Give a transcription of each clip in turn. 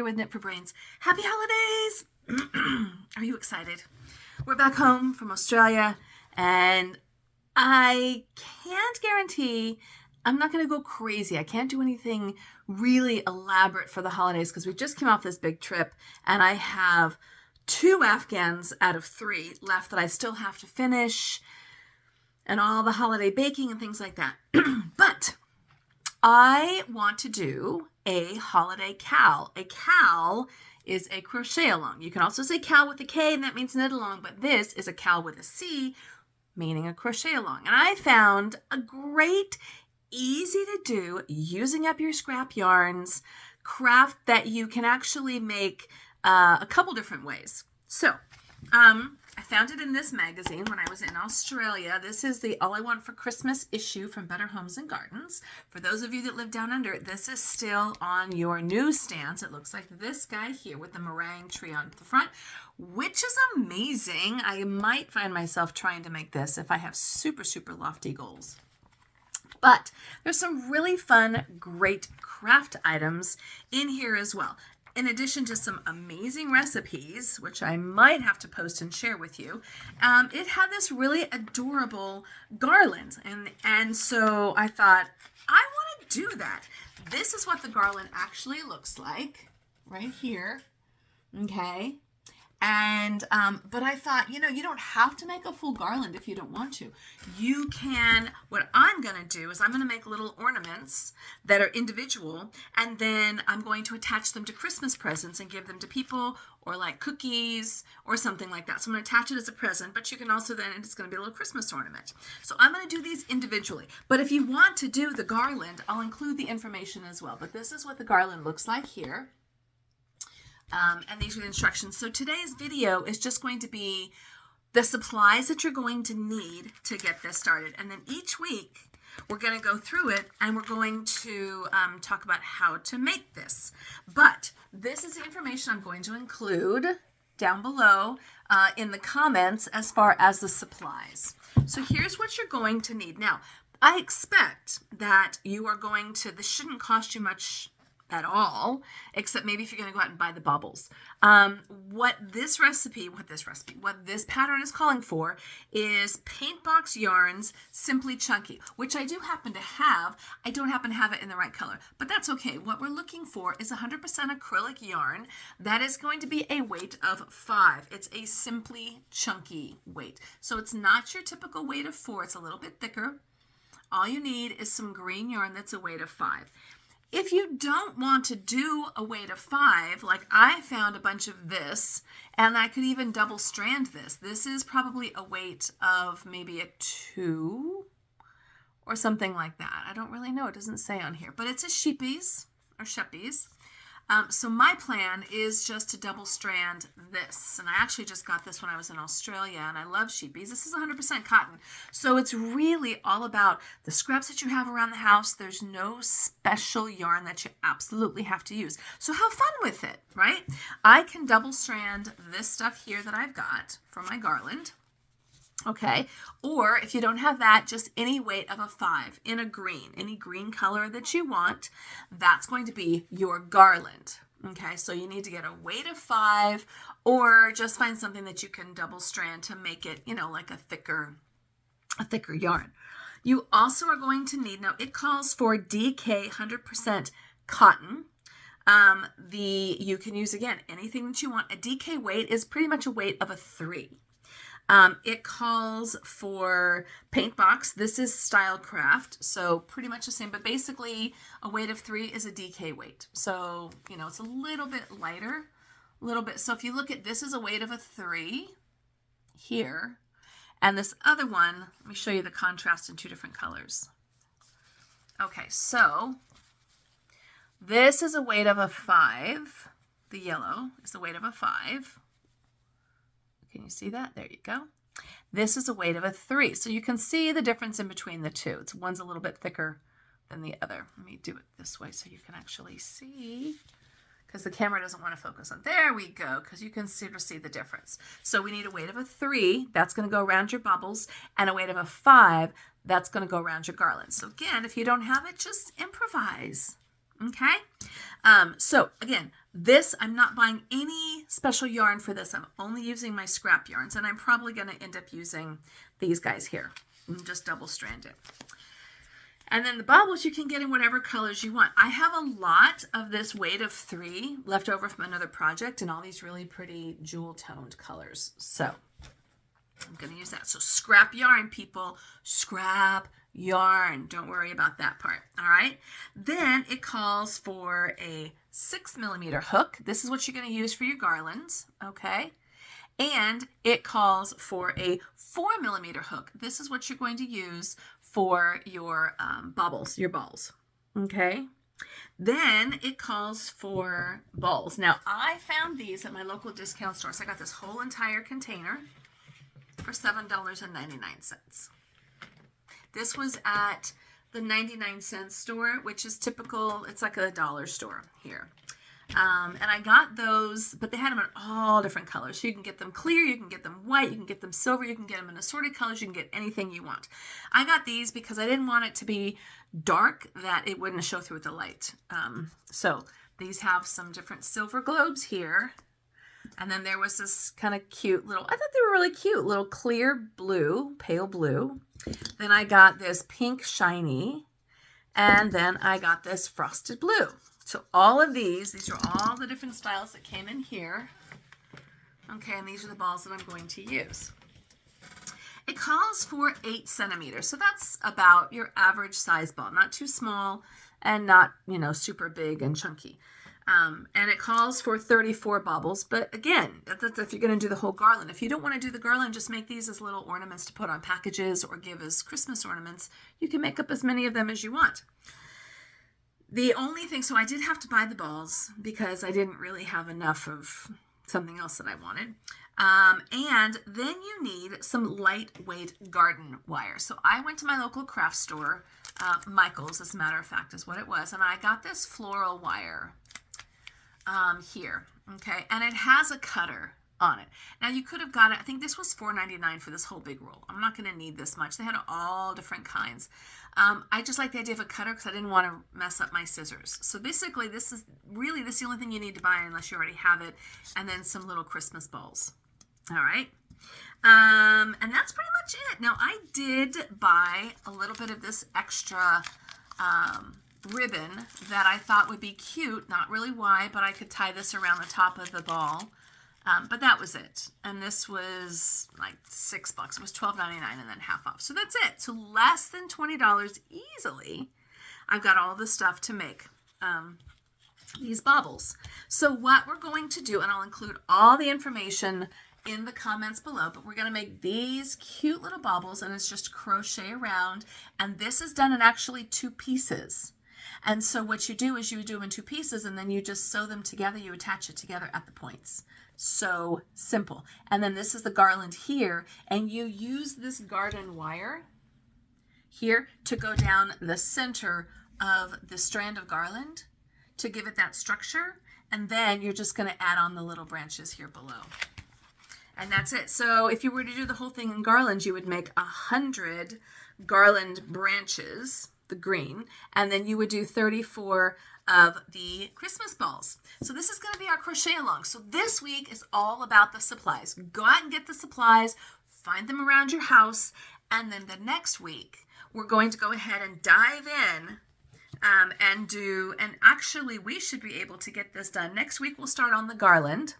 with Knit for Brains. Happy holidays! Are you excited? We're back home from Australia, and I can't guarantee I'm not going to go crazy. I can't do anything really elaborate for the holidays because we just came off this big trip, and I have 2 Afghans out of 3 left that I still have to finish, and all the holiday baking and things like that. But I want to do a holiday cal. A cal is a crochet along. You can also say cal with a K, and that means knit along, but this is a cal with a C, meaning a crochet along. And I found a great, easy to do, using up your scrap yarns, craft that you can actually make a couple different ways. So, I found it in this magazine when I was in Australia. This is the All I Want for Christmas issue from Better Homes and Gardens. For those of you that live down under, this is still on your newsstands. It looks like this guy here with the meringue tree on the front, which is amazing. I might find myself trying to make this if I have super, super lofty goals. But there's some really fun, great craft items in here as well. In addition to some amazing recipes, which I might have to post and share with you, it had this really adorable garland. And so I thought, I want to do that. This is what the garland actually looks like right here. Okay. And, but I thought, you don't have to make a full garland if you don't want to. You can, what I'm going to do is I'm going to make little ornaments that are individual, and then I'm going to attach them to Christmas presents and give them to people, or like cookies or something like that. So I'm going to attach it as a present, but you can also then, it's going to be a little Christmas ornament. So I'm going to do these individually. But if you want to do the garland, I'll include the information as well. But this is what the garland looks like here. And these are the instructions. So today's video is just going to be the supplies that you're going to need to get this started. And then each week we're going to go through it, and we're going to talk about how to make this. But this is the information I'm going to include down below in the comments as far as the supplies. So here's what you're going to need. Now, I expect that you are going to, this shouldn't cost you much at all, except maybe if you're going to go out and buy the baubles. What this pattern is calling for is paint box yarns, Simply Chunky, which I do happen to have. I don't happen to have it in the right color, but that's okay. What we're looking for is 100% acrylic yarn. That is going to be a weight of 5. It's a Simply Chunky weight. So it's not your typical weight of 4. It's a little bit thicker. All you need is some green yarn that's a weight of 5. If you don't want to do a weight of 5, like I found a bunch of this, and I could even double strand this. This is probably a weight of maybe a 2 or something like that. I don't really know. It doesn't say on here, but it's a sheepies or sheppies. So my plan is just to double strand this. And I actually just got this when I was in Australia, and I love sheepies. This is 100% cotton. So it's really all about the scraps that you have around the house. There's no special yarn that you absolutely have to use. So have fun with it, right? I can double strand this stuff here that I've got for my garland. Okay, or if you don't have that, just any weight of a 5 in a green, any green color that you want, that's going to be your garland. Okay, so you need to get a weight of 5, or just find something that you can double strand to make it, like a thicker yarn. You also are going to need, now it calls for DK 100% cotton. You can use, again, anything that you want. A DK weight is pretty much a weight of a 3. It calls for paint box. This is Stylecraft, so pretty much the same, but basically a weight of 3 is a DK weight. So, it's a little bit lighter, So if you look at this is a weight of a 3 here, and this other one, let me show you the contrast in 2 different colors. Okay, so this is a weight of a 5. The yellow is the weight of a 5. Can you see that? There you go. This is a weight of a 3. So you can see the difference in between the two. One's a little bit thicker than the other. Let me do it this way so you can actually see, because the camera doesn't want to focus on. There we go, because you can see the difference. So we need a weight of a 3. That's going to go around your bubbles, and a weight of a 5. That's going to go around your garland. So again, if you don't have it, just improvise. Okay. So again, this, I'm not buying any special yarn for this. I'm only using my scrap yarns, and I'm probably going to end up using these guys here and just double strand it. And then the baubles you can get in whatever colors you want. I have a lot of this weight of 3 left over from another project and all these really pretty jewel toned colors. So I'm going to use that. So scrap yarn, people, scrap yarn. Don't worry about that part. All right. Then it calls for a 6mm hook. This is what you're going to use for your garlands. Okay. And it calls for a 4mm hook. This is what you're going to use for your baubles, your balls. Okay. Then it calls for balls. Now I found these at my local discount store. So I got this whole entire container for $7.99. This was at the 99-cent store, which is typical. It's like a dollar store here. And I got those, but they had them in all different colors. So you can get them clear, you can get them white, you can get them silver, you can get them in assorted colors, you can get anything you want. I got these because I didn't want it to be dark that it wouldn't show through with the light. So these have some different silver globes here. And then there was this kind of cute little, I thought they were really cute, little clear blue, pale blue. Then I got this pink shiny, and then I got this frosted blue. So all of these are all the different styles that came in here. Okay, and these are the balls that I'm going to use. It calls for 8 centimeters. So that's about your average size ball, not too small and not, super big and chunky. And it calls for 34 baubles. But again, that's if you're going to do the whole garland. If you don't want to do the garland, just make these as little ornaments to put on packages or give as Christmas ornaments. You can make up as many of them as you want. The only thing, so I did have to buy the balls because I didn't really have enough of something else that I wanted. And then you need some lightweight garden wire. So I went to my local craft store, Michael's, as a matter of fact, is what it was. And I got this floral wire here, okay? And it has a cutter on it. Now you could have got it, I think this was $4.99 for this whole big roll. I'm not going to need this much. They had all different kinds. I just like the idea of a cutter because I didn't want to mess up my scissors. So basically this is the only thing you need to buy unless you already have it, and then some little Christmas balls. All right. And that's pretty much it. Now I did buy a little bit of this extra ribbon that I thought would be cute. Not really why, but I could tie this around the top of the ball. But that was it. And this was like $6. It was $12.99 and then half off. So that's it. So less than $20 easily. I've got all the stuff to make these baubles. So what we're going to do, and I'll include all the information in the comments below, but we're going to make these cute little baubles, and it's just crochet around. And this is done in actually 2 pieces. And so what you do is you do them in 2 pieces, and then you just sew them together. You attach it together at the points. So simple. And then this is the garland here, and you use this garden wire here to go down the center of the strand of garland to give it that structure. And then you're just going to add on the little branches here below. And that's it. So if you were to do the whole thing in garlands, you would make 100 garland branches, the green, and then you would do 34 of the Christmas balls. So this is going to be our crochet along. So this week is all about the supplies. Go out and get the supplies, find them around your house, and then the next week we're going to go ahead and dive in and actually we should be able to get this done. Next week we'll start on the garland,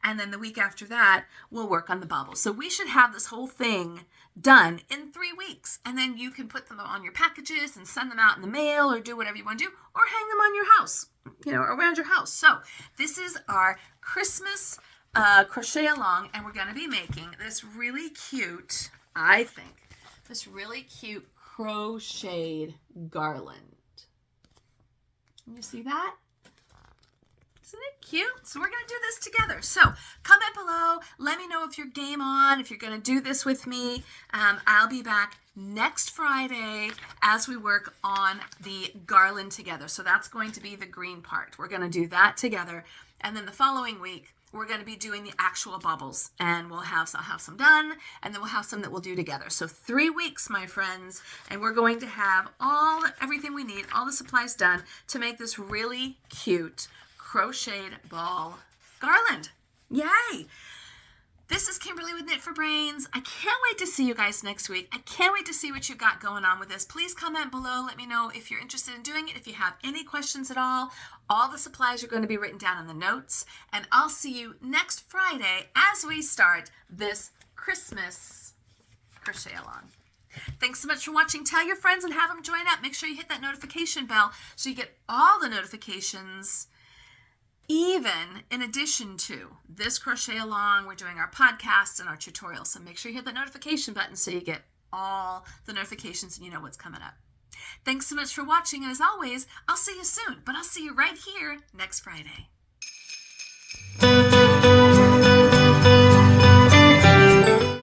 and then the week after that we'll work on the baubles. So we should have this whole thing done in 3 weeks, and then you can put them on your packages and send them out in the mail or do whatever you want to do, or hang them on your house, around your house. So this is our Christmas crochet along, and we're going to be making this really cute, I think, this really cute crocheted garland. Can you see that? Isn't it cute? So we're going to do this together. So comment below. Let me know if you're game on, if you're going to do this with me. I'll be back next Friday as we work on the garland together. So that's going to be the green part. We're going to do that together. And then the following week, we're going to be doing the actual baubles, and I'll have some done, and then we'll have some that we'll do together. So 3 weeks, my friends, and we're going to have everything we need, all the supplies done to make this really cute crocheted ball garland. Yay! This is Kimberly with Knit for Brains. I can't wait to see you guys next week. I can't wait to see what you've got going on with this. Please comment below. Let me know if you're interested in doing it, if you have any questions at all. All the supplies are going to be written down in the notes. And I'll see you next Friday as we start this Christmas crochet along. Thanks so much for watching. Tell your friends and have them join up. Make sure you hit that notification bell so you get all the notifications, even in addition to this crochet along. We're doing our podcasts and our tutorials. So make sure you hit that notification button so you get all the notifications and you know what's coming up. Thanks so much for watching. And as always, I'll see you soon, but I'll see you right here next Friday.